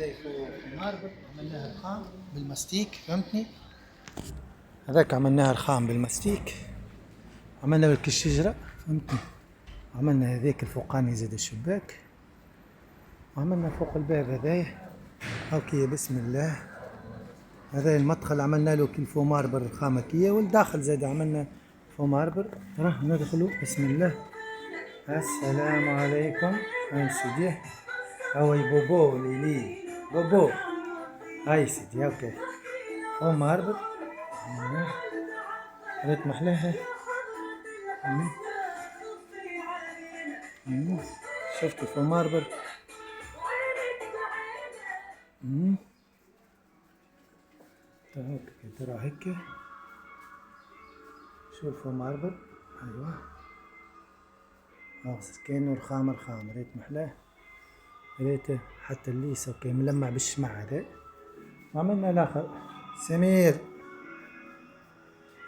هذا فوق ماربل عملناها رخام بالماستيك، فهمتني؟ هذاك عملناها رخام بالماستيك، عملنا بالك الشجرة، فهمتني؟ عملنا هذاك الفوقاني زاد الشباك، وعملنا فوق الباب هذايا هاكية بسم الله. هذا المدخل عملنا له كل فو ماربل رخامة كية، والداخل زاد عملنا فو ماربل. راه ندخلوا بسم الله. السلام عليكم. هاي سيدي هاوي بوبو ليلي بوبو. هاي سيدي اوكي فو ماربل ريت محلاها. شفتوا فو ماربل. ترى هيك شوفوا ماربل. ايوه كأنه رخام ريت محلاه، ريته حتى الليس اوكي ملمع بالشمع هذا. وعملنا الاخر سمير،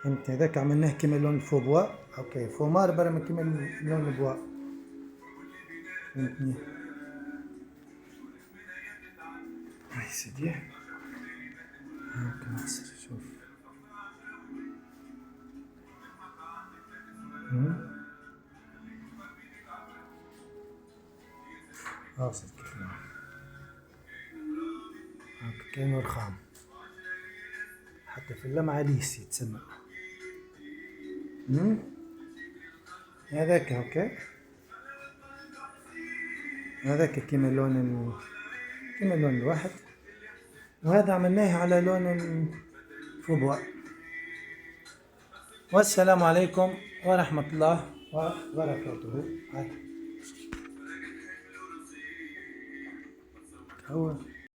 فهمت؟ هذاك عملناه كيما لون الفوبوا اوكي فو ماربل من كيما لون البوا، فهمتني؟ هاي سيدي هاك ناصر شوف. ناصر كيف هاك كأنه رخام، حتى في اللمعة ليس يتسمى. هذاك اوكي هذاك كيما لون الواحد، وهذا عملناه على لون الفوبوا. والسلام عليكم ورحمة الله وبركاته. هو